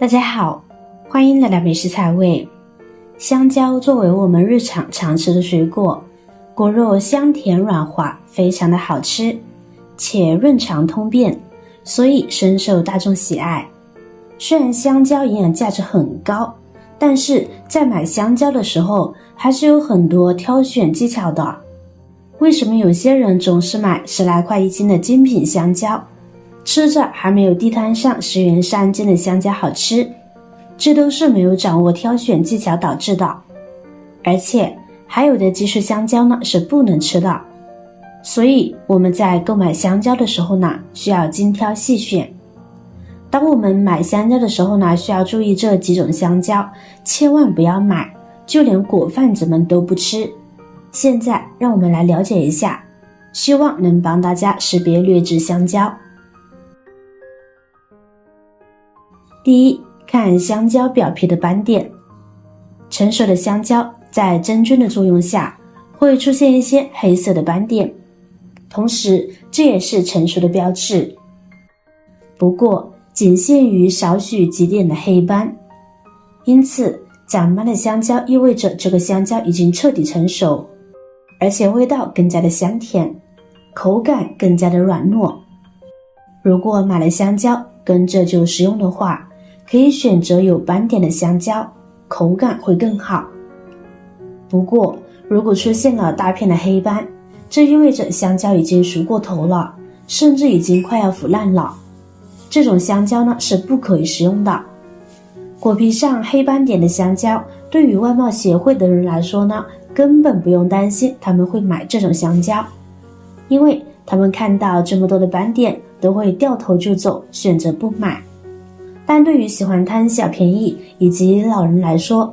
大家好，欢迎来到美食采味。香蕉作为我们日常常吃的水果，果肉香甜软滑，非常的好吃，且润肠通便，所以深受大众喜爱。虽然香蕉营养价值很高，但是在买香蕉的时候还是有很多挑选技巧的。为什么有些人总是买10来块一斤的精品香蕉，吃着还没有地摊上10元3斤的香蕉好吃？这都是没有掌握挑选技巧导致的。而且还有的技术香蕉呢是不能吃的，所以我们在购买香蕉的时候呢，需要精挑细选。当我们买香蕉的时候呢，需要注意这几种香蕉，千万不要买，就连果贩子们都不吃。现在让我们来了解一下，希望能帮大家识别劣质香蕉。第一，看香蕉表皮的斑点。成熟的香蕉在真菌的作用下，会出现一些黑色的斑点，同时这也是成熟的标志。不过仅限于少许几点的黑斑，因此长斑的香蕉意味着这个香蕉已经彻底成熟，而且味道更加的香甜，口感更加的软糯。如果买了香蕉跟着就食用的话，可以选择有斑点的香蕉，口感会更好。不过如果出现了大片的黑斑，这意味着香蕉已经熟过头了，甚至已经快要腐烂了。这种香蕉呢是不可以食用的。果皮上黑斑点的香蕉，对于外貌协会的人来说呢，根本不用担心他们会买这种香蕉，因为他们看到这么多的斑点都会掉头就走，选择不买。但对于喜欢贪小便宜以及老人来说，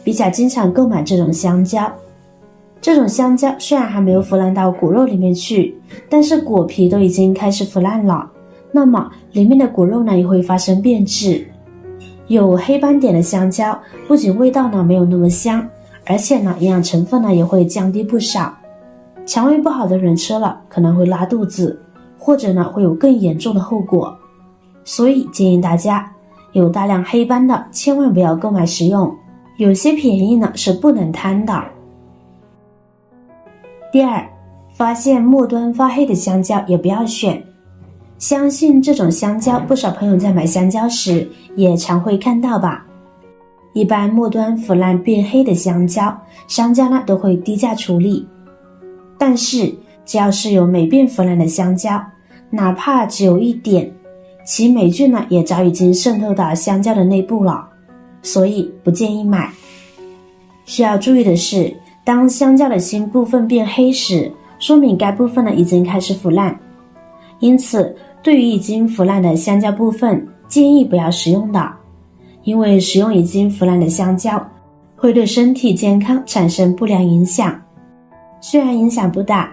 比较经常购买这种香蕉。这种香蕉虽然还没有腐烂到果肉里面去，但是果皮都已经开始腐烂了，那么里面的果肉呢也会发生变质。有黑斑点的香蕉不仅味道呢没有那么香，而且呢营养成分呢也会降低不少。肠胃不好的人吃了可能会拉肚子，或者呢会有更严重的后果。所以建议大家有大量黑斑的千万不要购买食用，有些便宜呢是不能贪的。第二，发现末端发黑的香蕉也不要选。相信这种香蕉不少朋友在买香蕉时也常会看到吧。一般末端腐烂变黑的香蕉，商家呢都会低价处理。但是只要是有霉变腐烂的香蕉，哪怕只有一点，其霉菌呢也早已经渗透到香蕉的内部了，所以不建议买。需要注意的是，当香蕉的芯部分变黑时，说明该部分呢已经开始腐烂。因此对于已经腐烂的香蕉部分，建议不要食用的，因为食用已经腐烂的香蕉会对身体健康产生不良影响。虽然影响不大，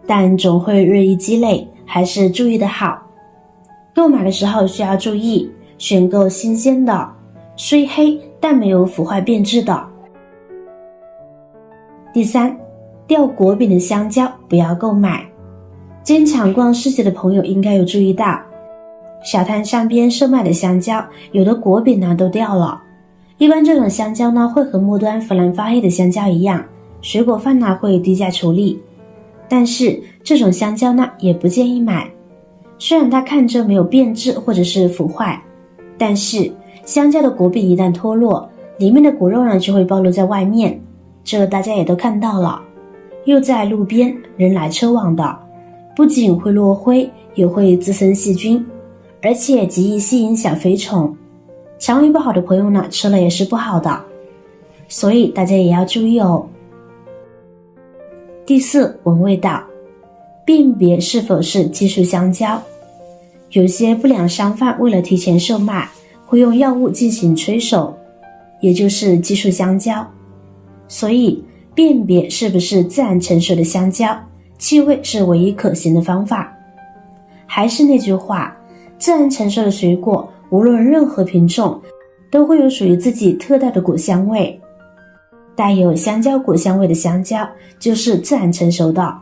但总会日益积累，还是注意的好。购买的时候需要注意，选购新鲜的，虽黑但没有腐坏变质的。第三，掉果柄的香蕉不要购买。经常逛市集的朋友应该有注意到，小摊上边售卖的香蕉，有的果柄呢都掉了。一般这种香蕉呢会和末端腐烂发黑的香蕉一样，水果贩呢会低价处理。但是这种香蕉呢也不建议买。虽然它看着没有变质或者是腐坏，但是香蕉的果柄一旦脱落，里面的果肉呢就会暴露在外面，这大家也都看到了。又在路边人来车往的，不仅会落灰，也会滋生细菌，而且极易吸引小飞虫。肠胃不好的朋友呢，吃了也是不好的，所以大家也要注意哦。第四，闻味道，辨别是否是技术香蕉。有些不良商贩为了提前售卖，会用药物进行催熟，也就是技术香蕉。所以辨别是不是自然成熟的香蕉，气味是唯一可行的方法。还是那句话，自然成熟的水果，无论任何品种，都会有属于自己特大的果香味。带有香蕉果香味的香蕉就是自然成熟的，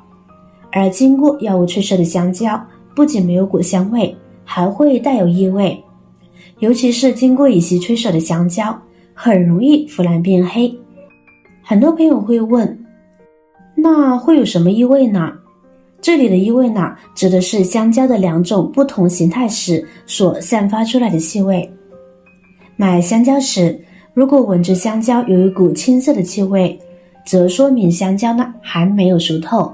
而经过药物催熟的香蕉不仅没有果香味，还会带有异味。尤其是经过乙烯催熟的香蕉，很容易腐烂变黑。很多朋友会问，那会有什么异味呢？这里的异味呢，指的是香蕉的2种不同形态时所散发出来的气味。买香蕉时，如果闻着香蕉有一股青涩的气味，则说明香蕉呢还没有熟透；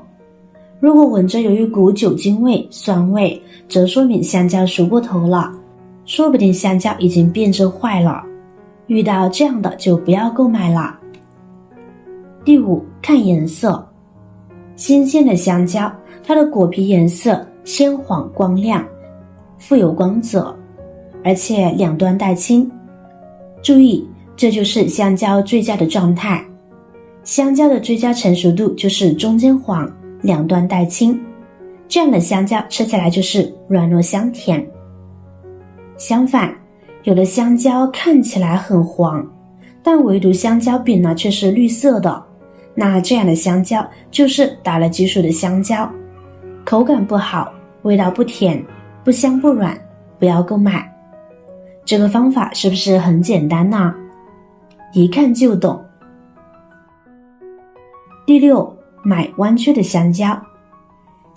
如果闻着有一股酒精味、酸味，则说明香蕉熟过头了，说不定香蕉已经变质坏了。遇到这样的就不要购买了。第5，看颜色。新鲜的香蕉，它的果皮颜色鲜黄光亮，富有光泽，而且两端带青。注意，这就是香蕉最佳的状态。香蕉的最佳成熟度就是中间黄，两端带青，这样的香蕉吃起来就是软糯香甜。相反，有的香蕉看起来很黄，但唯独香蕉柄呢却是绿色的，那这样的香蕉就是打了激素的香蕉，口感不好，味道不甜，不香不软，不要购买。这个方法是不是很简单呢？一看就懂。第6，买弯曲的香蕉。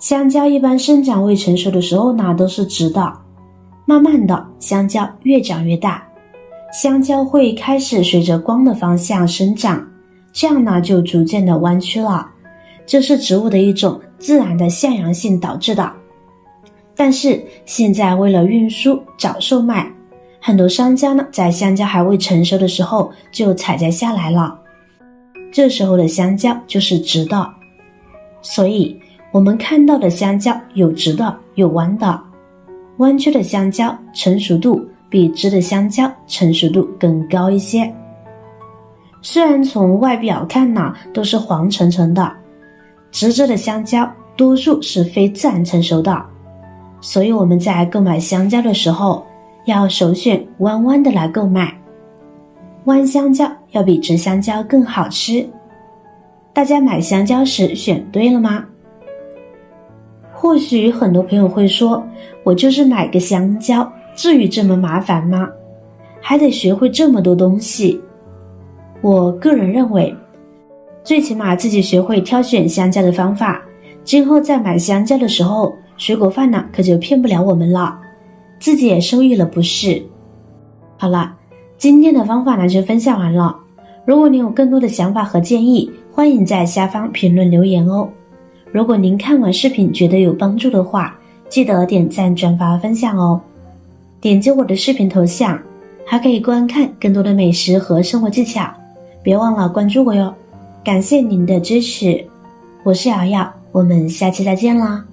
香蕉一般生长未成熟的时候呢都是直的，慢慢的香蕉越长越大，香蕉会开始随着光的方向生长，这样呢就逐渐的弯曲了，这是植物的一种自然的向阳性导致的。但是现在为了运输早售卖，很多商家呢在香蕉还未成熟的时候就采摘下来了，这时候的香蕉就是直的。所以我们看到的香蕉有直的有弯的，弯曲的香蕉成熟度比直的香蕉成熟度更高一些。虽然从外表看呢都是黄澄澄的，直着的香蕉多数是非自然成熟的，所以我们在购买香蕉的时候要首选弯弯的来购买，弯香蕉要比直香蕉更好吃。大家买香蕉时选对了吗？或许很多朋友会说，我就是买个香蕉，至于这么麻烦吗？还得学会这么多东西。我个人认为，最起码自己学会挑选香蕉的方法，今后在买香蕉的时候，水果贩呢可就骗不了我们了，自己也受益了不是？好了，今天的方法呢就分享完了。如果您有更多的想法和建议，欢迎在下方评论留言哦。如果您看完视频觉得有帮助的话，记得点赞、转发、分享哦。点击我的视频头像，还可以观看更多的美食和生活技巧。别忘了关注我哟。感谢您的支持，我是瑶瑶，我们下期再见啦。